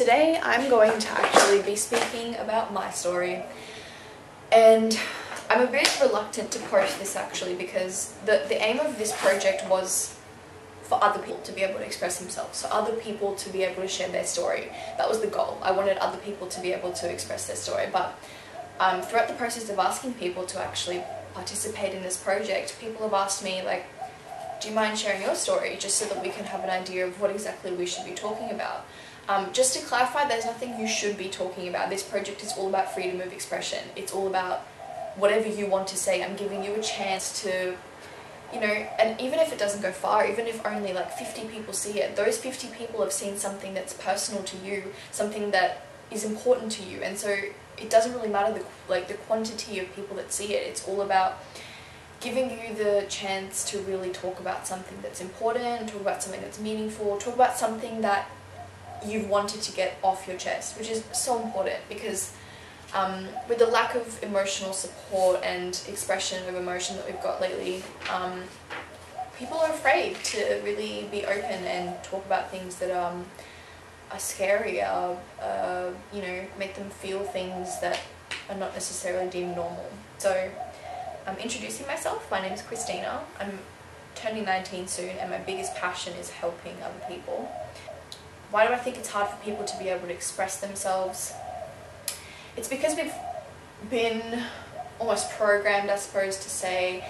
Today I'm going to actually be speaking about my story, and I'm a bit reluctant to post this actually because the aim of this project was for other people to be able to express themselves, so other people to be able to share their story. That was the goal. I wanted other people to be able to express their story, but throughout the process of asking people to actually participate in this project, people have asked me, like, do you mind sharing your story, just so that we can have an idea of what exactly we should be talking about. Just to clarify, there's nothing you should be talking about. This project is all about freedom of expression. It's all about whatever you want to say. I'm giving you a chance to, you know, and even if it doesn't go far, even if only like 50 people see it, those 50 people have seen something that's personal to you, something that is important to you, and so it doesn't really matter the quantity of people that see it. It's all about giving you the chance to really talk about something that's important, talk about something that's meaningful, talk about something that you've wanted to get off your chest, which is so important because with the lack of emotional support and expression of emotion that we've got lately, people are afraid to really be open and talk about things that are scary, you know, make them feel things that are not necessarily deemed normal. So I'm introducing myself. My name is Cristina. I'm turning 19 soon, and my biggest passion is helping other people. Why do I think it's hard for people to be able to express themselves? It's because we've been almost programmed, I suppose, to say,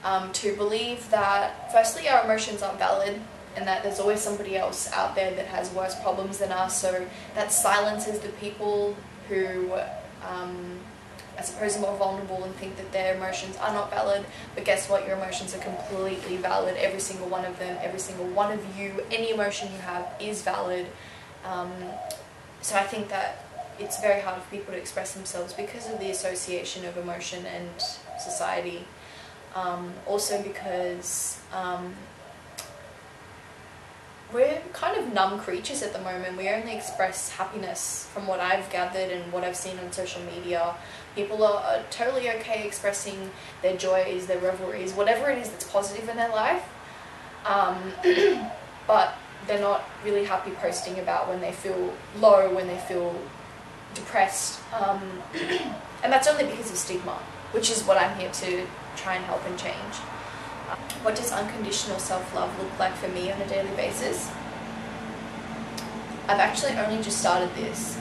to believe that firstly our emotions aren't valid, and that there's always somebody else out there that has worse problems than us, so that silences the people who I suppose are more vulnerable and think that their emotions are not valid. But guess what? Your emotions are completely valid, every single one of them, every single one of you, any emotion you have is valid. So I think that it's very hard for people to express themselves because of the association of emotion and society. Also because we're kind of numb creatures at the moment. We only express happiness from what I've gathered and what I've seen on social media. People are totally okay expressing their joys, their revelries, whatever it is that's positive in their life. But they're not really happy posting about when they feel low, when they feel depressed. And that's only because of stigma, which is what I'm here to try and help and change. What does unconditional self-love look like for me on a daily basis? I've actually only just started this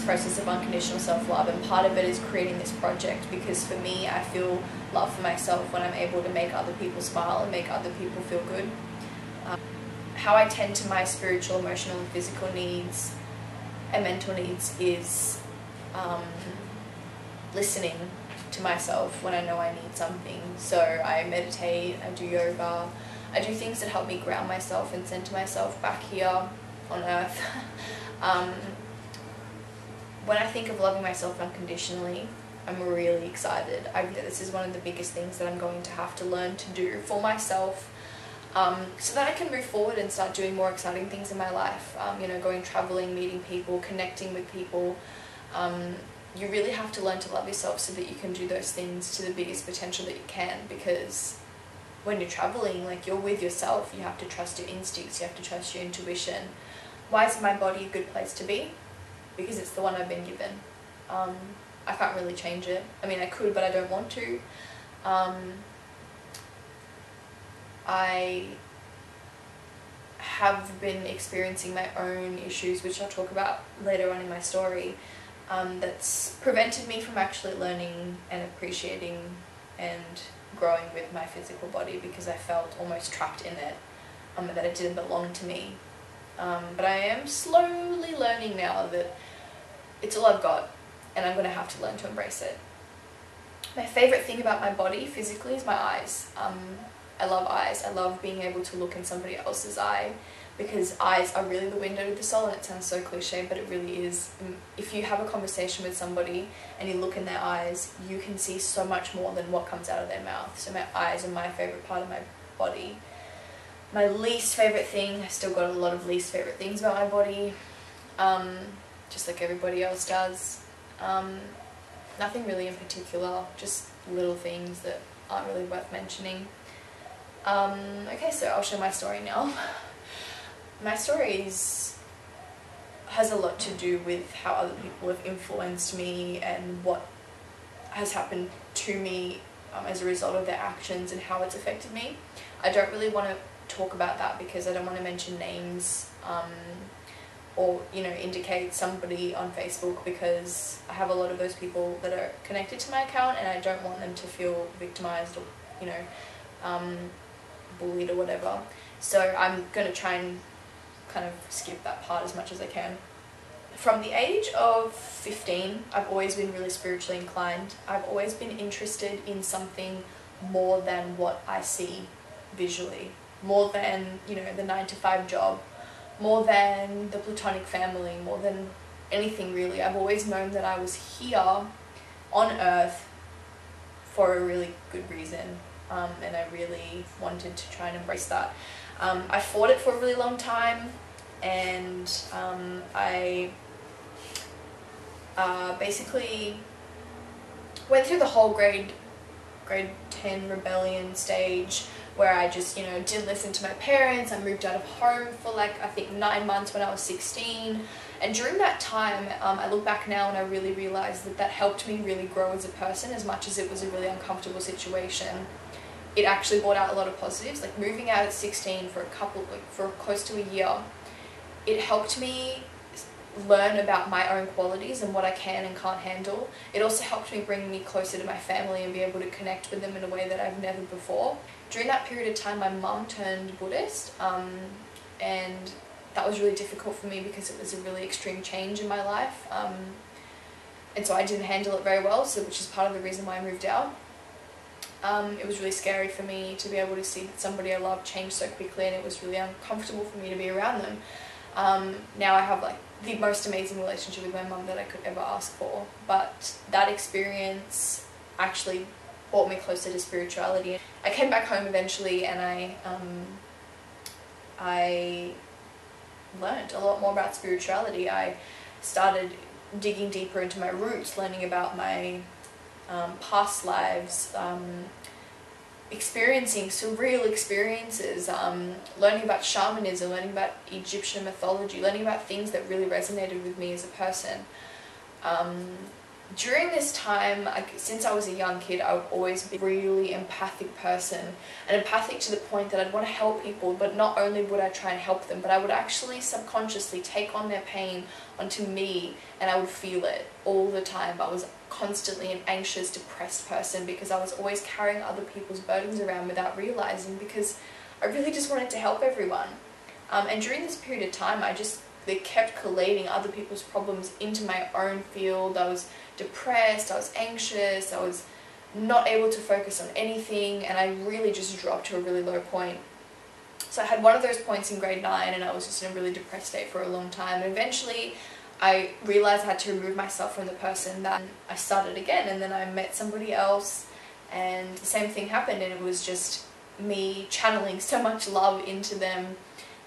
process of unconditional self-love, and part of it is creating this project because for me, I feel love for myself when I'm able to make other people smile and make other people feel good. How I tend to my spiritual, emotional, and physical needs and mental needs is listening to myself when I know I need something. So I meditate, I do yoga, I do things that help me ground myself and center myself back here on earth. When I think of loving myself unconditionally, I'm really excited. I think that this is one of the biggest things that I'm going to have to learn to do for myself, so that I can move forward and start doing more exciting things in my life. You know, going traveling, meeting people, connecting with people. You really have to learn to love yourself so that you can do those things to the biggest potential that you can, because when you're traveling, like, you're with yourself. You have to trust your instincts, you have to trust your intuition. Why is my body a good place to be? Because it's the one I've been given. I can't really change it. I mean, I could, but I don't want to. I have been experiencing my own issues, which I'll talk about later on in my story, that's prevented me from actually learning and appreciating and growing with my physical body, because I felt almost trapped in it, that it didn't belong to me. But I am slowly learning now that it's all I've got, and I'm going to have to learn to embrace it. My favourite thing about my body physically is my eyes. I love eyes. I love being able to look in somebody else's eye, because eyes are really the window to the soul, and it sounds so cliche, but it really is. If you have a conversation with somebody and you look in their eyes, you can see so much more than what comes out of their mouth. So my eyes are my favourite part of my body. My least favourite thing, I've still got a lot of least favourite things about my body, just like everybody else does. Nothing really in particular, just little things that aren't really worth mentioning. Okay, so I'll share my story now. My story is has a lot to do with how other people have influenced me and what has happened to me as a result of their actions and how it's affected me. I don't really want to talk about that because I don't want to mention names or, you know, indicate somebody on Facebook, because I have a lot of those people that are connected to my account and I don't want them to feel victimized or, you know, bullied or whatever. So I'm going to try and kind of skip that part as much as I can. From the age of 15, I've always been really spiritually inclined. I've always been interested in something more than what I see visually, more than, you know, the 9-to-5 job, more than the platonic family, more than anything really. I've always known that I was here on earth for a really good reason, and I really wanted to try and embrace that. I fought it for a really long time, and I basically went through the whole grade 10 rebellion stage, where I just, you know, didn't listen to my parents. I moved out of home for like, I think 9 months when I was 16. And during that time, I look back now and I really realized that that helped me really grow as a person. As much as it was a really uncomfortable situation, it actually brought out a lot of positives. Like moving out at 16 for for close to a year, it helped me learn about my own qualities and what I can and can't handle. It also helped me bring me closer to my family and be able to connect with them in a way that I've never before. During that period of time, my mum turned Buddhist, and that was really difficult for me because it was a really extreme change in my life, and so I didn't handle it very well, so which is part of the reason why I moved out. It was really scary for me to be able to see somebody I loved change so quickly, and it was really uncomfortable for me to be around them. Now I have like the most amazing relationship with my mum that I could ever ask for, but that experience actually brought me closer to spirituality. I came back home eventually, and I learned a lot more about spirituality. I started digging deeper into my roots, learning about my past lives, experiencing surreal experiences, learning about shamanism, learning about Egyptian mythology, learning about things that really resonated with me as a person. During this time, since I was a young kid, I would always be a really empathic person, and empathic to the point that I'd want to help people, but not only would I try and help them, but I would actually subconsciously take on their pain onto me, and I would feel it all the time. I was constantly an anxious, depressed person because I was always carrying other people's burdens around without realizing, because I really just wanted to help everyone. And during this period of time, they kept collating other people's problems into my own field. I was depressed, I was anxious, I was not able to focus on anything, and I really just dropped to a really low point. So I had one of those points in grade 9, and I was just in a really depressed state for a long time. And eventually I realized I had to remove myself from the person. That I started again, and then I met somebody else, and the same thing happened, and it was just me channeling so much love into them,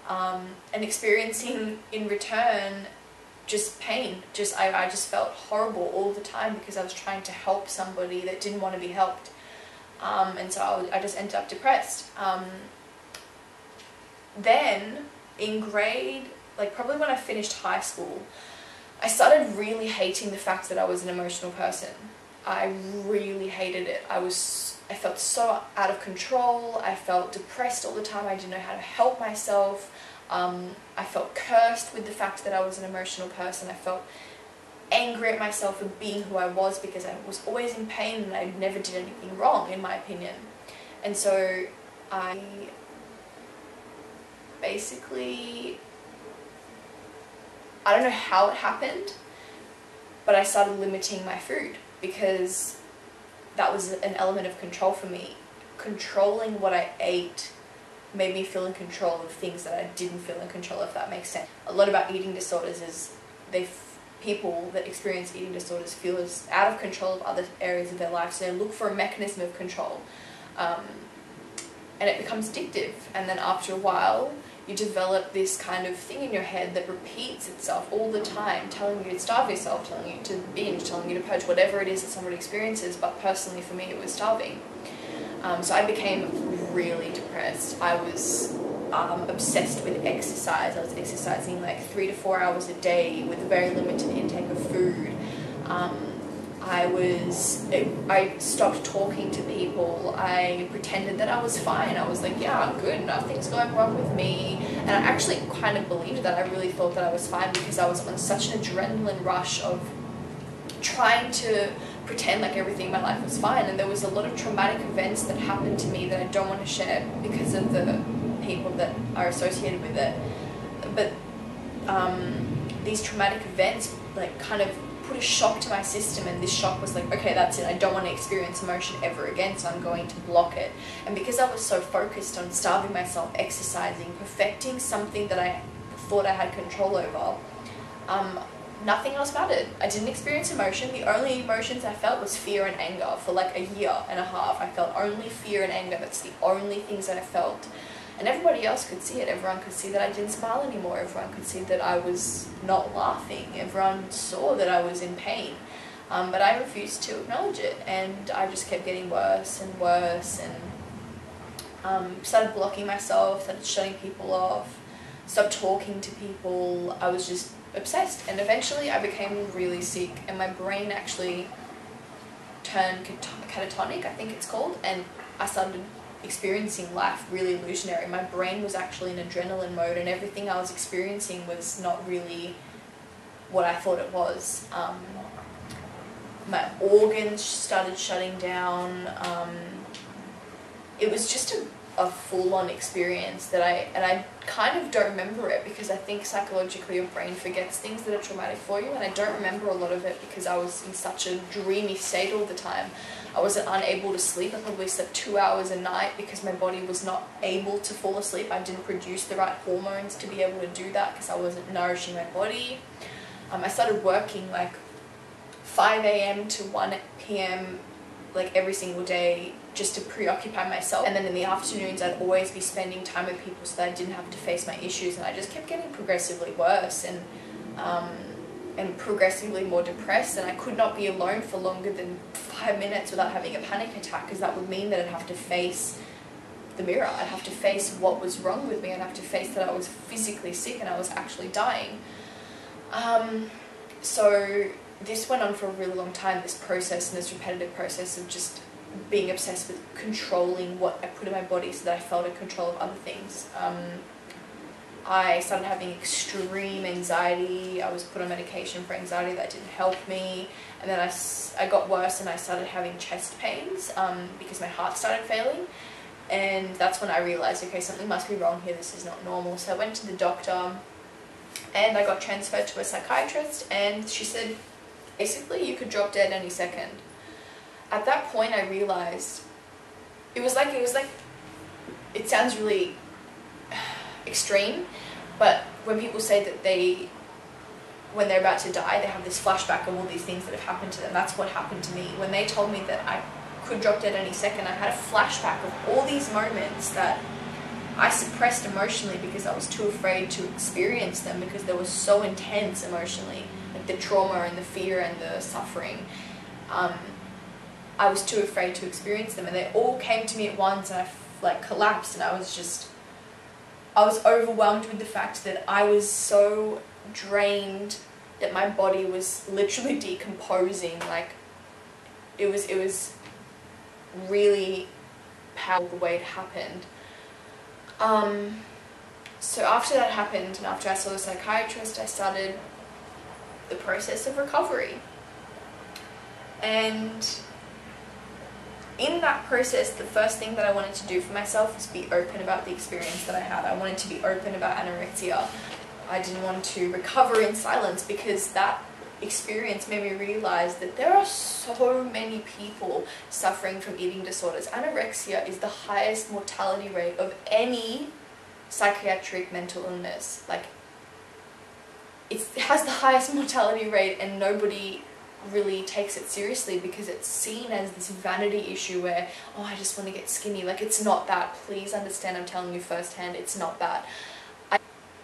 and experiencing in return just pain. I just felt horrible all the time because I was trying to help somebody that didn't want to be helped, and so I just ended up depressed. Then in grade, like probably when I finished high school, I started really hating the fact that I was an emotional person. I really hated it. I felt so out of control. I felt depressed all the time. I didn't know how to help myself. I felt cursed with the fact that I was an emotional person. I felt angry at myself for being who I was because I was always in pain and I never did anything wrong, in my opinion. And so I basically, I don't know how it happened, but I started limiting my food because that was an element of control for me. Controlling what I ate made me feel in control of things that I didn't feel in control of, if that makes sense. A lot about eating disorders is people that experience eating disorders feel as out of control of other areas of their life, so they look for a mechanism of control, and it becomes addictive. And then after a while you develop this kind of thing in your head that repeats itself all the time, telling you to starve yourself, telling you to binge, telling you to purge, whatever it is that somebody experiences. But personally for me it was starving. So I became really depressed. I was obsessed with exercise. I was exercising like 3 to 4 hours a day with a very limited intake of food. I stopped talking to people. I pretended that I was fine. I was like, yeah, I'm good, nothing's going wrong with me. And I actually kind of believed that. I really thought that I was fine because I was on such an adrenaline rush of trying to pretend like everything in my life was fine. And there was a lot of traumatic events that happened to me that I don't want to share because of the people that are associated with it. But these traumatic events like kind of put a shock to my system, and this shock was like, okay, that's it, I don't want to experience emotion ever again, so I'm going to block it. And because I was so focused on starving myself, exercising, perfecting something that I thought I had control over, nothing else mattered. I didn't experience emotion. The only emotions I felt was fear and anger. For like a year and a half, I felt only fear and anger. That's the only things that I felt. And everybody else could see it. Everyone could see that I didn't smile anymore. Everyone could see that I was not laughing. Everyone saw that I was in pain. But I refused to acknowledge it. And I just kept getting worse and worse, and started blocking myself, started shutting people off, stopped talking to people. I was just obsessed. And eventually I became really sick, and my brain actually turned catatonic, I think it's called, and I started experiencing life really illusionary. My brain was actually in adrenaline mode, and everything I was experiencing was not really what I thought it was. My organs started shutting down. It was just a full-on experience that I kind of don't remember it because I think psychologically your brain forgets things that are traumatic for you, and I don't remember a lot of it because I was in such a dreamy state all the time. I wasn't unable to sleep. I probably slept 2 hours a night because my body was not able to fall asleep. I didn't produce the right hormones to be able to do that because I wasn't nourishing my body. I started working like 5 a.m. to 1 p.m. like every single day just to preoccupy myself. And then in the afternoons I'd always be spending time with people so that I didn't have to face my issues, and I just kept getting progressively worse and progressively more depressed, and I could not be alone for longer than 5 minutes without having a panic attack, because that would mean that I'd have to face the mirror. I'd have to face what was wrong with me. I'd have to face that I was physically sick and I was actually dying. So this went on for a really long time, this process and this repetitive process of just being obsessed with controlling what I put in my body so that I felt in control of other things. I started having extreme anxiety. I was put on medication for anxiety that didn't help me, and then I got worse and I started having chest pains because my heart started failing, and that's when I realized, okay, something must be wrong here, this is not normal. So I went to the doctor and I got transferred to a psychiatrist, and she said, basically, you could drop dead any second. At that point I realized it sounds really extreme, but when people say that when they're about to die, they have this flashback of all these things that have happened to them, that's what happened to me. When they told me that I could drop dead any second, I had a flashback of all these moments that I suppressed emotionally because I was too afraid to experience them because they were so intense emotionally, like the trauma and the fear and the suffering. I was too afraid to experience them, and they all came to me at once, and I collapsed, and I was overwhelmed with the fact that I was so drained that my body was literally decomposing. Like it was really powerful the way it happened. So after that happened, and after I saw the psychiatrist, I started the process of recovery. And in that process, the first thing that I wanted to do for myself was be open about the experience that I had. I wanted to be open about anorexia. I didn't want to recover in silence because that experience made me realize that there are so many people suffering from eating disorders. Anorexia is the highest mortality rate of any psychiatric mental illness. Like, it has the highest mortality rate, and nobody really takes it seriously because it's seen as this vanity issue where, oh, I just want to get skinny. Like, it's not that. Please understand, I'm telling you firsthand, it's not that.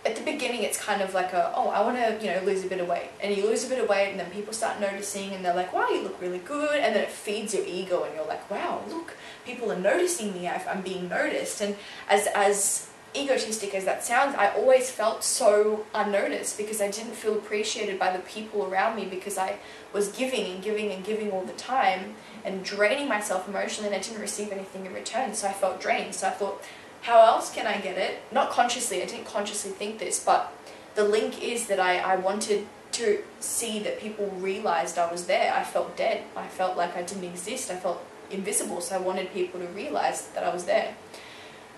At the beginning, it's kind of like oh, I want to, lose a bit of weight. And you lose a bit of weight, and then people start noticing, and they're like, wow, you look really good. And then it feeds your ego, and you're like, wow, look, people are noticing me. I'm being noticed. And as egotistic as that sounds, I always felt so unnoticed because I didn't feel appreciated by the people around me, because I was giving and giving and giving all the time and draining myself emotionally, and I didn't receive anything in return, so I felt drained. So I thought, how else can I get it? Not consciously, I didn't consciously think this, but the link is that I wanted to see that people realized I was there. I felt dead. I felt like I didn't exist. I felt invisible, so I wanted people to realize that I was there.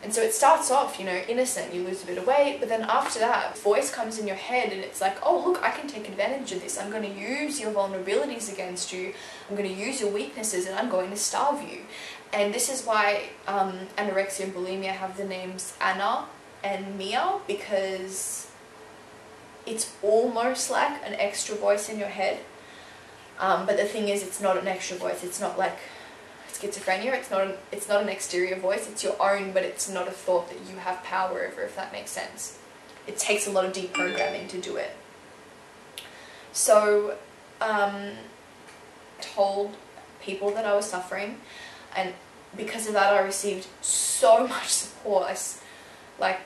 And so it starts off, you know, innocent, you lose a bit of weight, but then after that, voice comes in your head and it's like, oh look, I can take advantage of this. I'm going to use your vulnerabilities against you. I'm going to use your weaknesses and I'm going to starve you. And this is why anorexia and bulimia have the names Anna and Mia, because it's almost like an extra voice in your head. But the thing is, it's not an extra voice. It's not like schizophrenia. It's not an exterior voice. It's your own, but it's not a thought that you have power over, if that makes sense. It takes a lot of deprogramming to do it. So, told people that I was suffering, and because of that I received so much support, like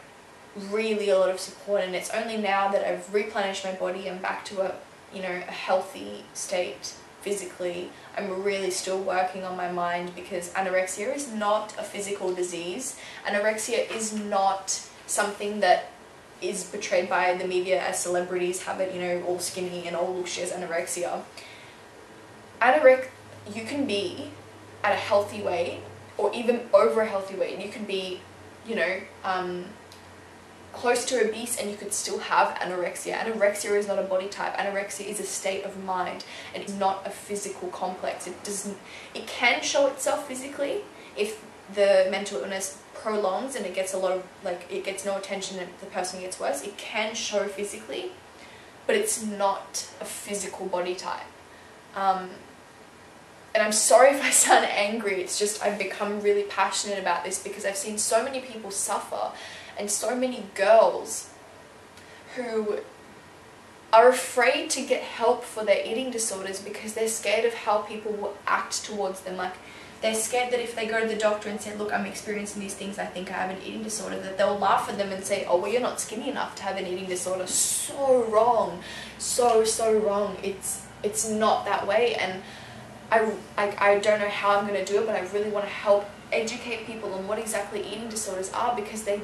really a lot of support, and it's only now that I've replenished my body and back to a, you know, a healthy state physically. I'm really still working on my mind, because anorexia is not a physical disease. Anorexia is not something that is portrayed by the media as celebrities have it, you know, all skinny and oh look, she has anorexia. You can be at a healthy weight, or even over a healthy weight. You can be, you know, close to obese and you could still have anorexia. Anorexia is not a body type. Anorexia is a state of mind, and it's not a physical complex. It can show itself physically if the mental illness prolongs and it gets a lot of, like, it gets no attention and the person gets worse. It can show physically, but it's not a physical body type. And I'm sorry if I sound angry, it's just I've become really passionate about this because I've seen so many people suffer, and so many girls who are afraid to get help for their eating disorders because they're scared of how people will act towards them. Like, they're scared that if they go to the doctor and say, look, I'm experiencing these things, I think I have an eating disorder, that they'll laugh at them and say, oh, well, you're not skinny enough to have an eating disorder. So wrong. So wrong. It's not that way. And I don't know how I'm going to do it, but I really want to help educate people on what exactly eating disorders are, because they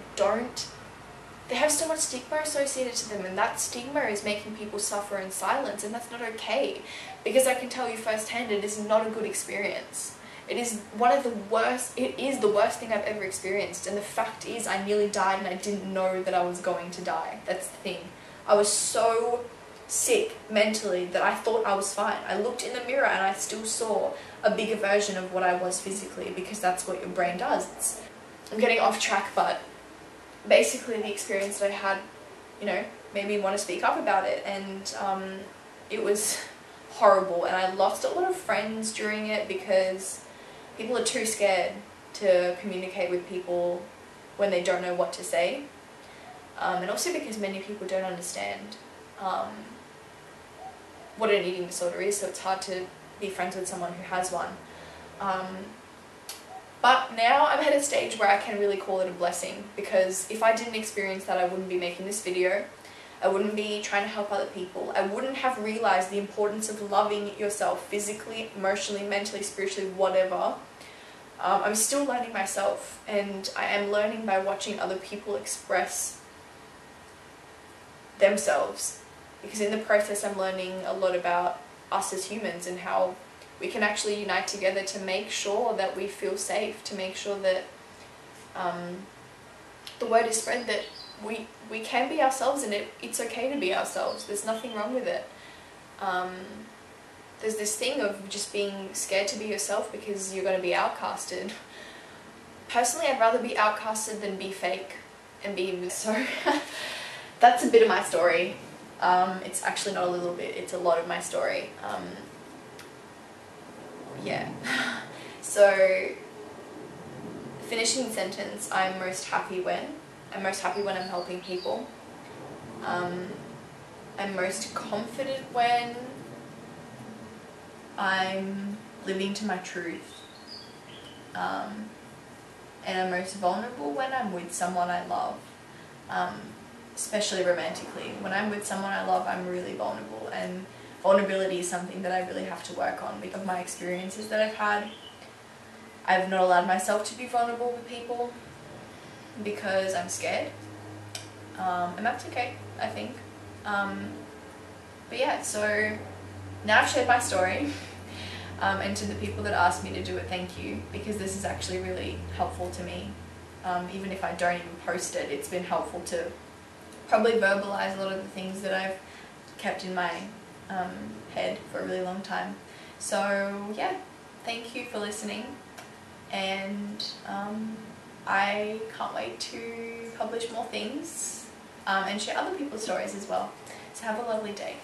have so much stigma associated to them, and that stigma is making people suffer in silence, and that's not okay, because I can tell you firsthand, it is not a good experience. It is one of the worst, it is the worst thing I've ever experienced, and the fact is I nearly died and I didn't know that I was going to die. That's the thing. I was so sick mentally that I thought I was fine. I looked in the mirror and I still saw a bigger version of what I was physically, because that's what your brain does. I'm getting off track, but basically the experience that I had, you know, made me want to speak up about it, and it was horrible, and I lost a lot of friends during it because people are too scared to communicate with people when they don't know what to say, and also because many people don't understand what an eating disorder is, so it's hard to be friends with someone who has one. But now I'm at a stage where I can really call it a blessing, because if I didn't experience that, I wouldn't be making this video. I wouldn't be trying to help other people. I wouldn't have realized the importance of loving yourself physically, emotionally, mentally, spiritually, whatever. I'm still learning myself, and I am learning by watching other people express themselves, because in the process I'm learning a lot about us as humans and how we can actually unite together to make sure that we feel safe, to make sure that the word is spread that we can be ourselves, and it's okay to be ourselves. There's nothing wrong with it. There's this thing of just being scared to be yourself because you're going to be outcasted. Personally, I'd rather be outcasted than be fake and be so. That's a bit of my story. It's actually not a little bit, it's a lot of my story. Yeah. So, finishing the sentence, I'm most happy when I'm helping people. I'm most confident when I'm living to my truth. And I'm most vulnerable when I'm with someone I love. especially romantically. When I'm with someone I love, I'm really vulnerable, and vulnerability is something that I really have to work on. Because of my experiences that I've had, I've not allowed myself to be vulnerable with people because I'm scared, and that's okay, I think. But yeah, so now I've shared my story, and to the people that asked me to do it, thank you, because this is actually really helpful to me. Even if I don't even post it, it's been helpful to probably verbalize a lot of the things that I've kept in my head for a really long time. So yeah, thank you for listening, and I can't wait to publish more things and share other people's stories as well. So have a lovely day.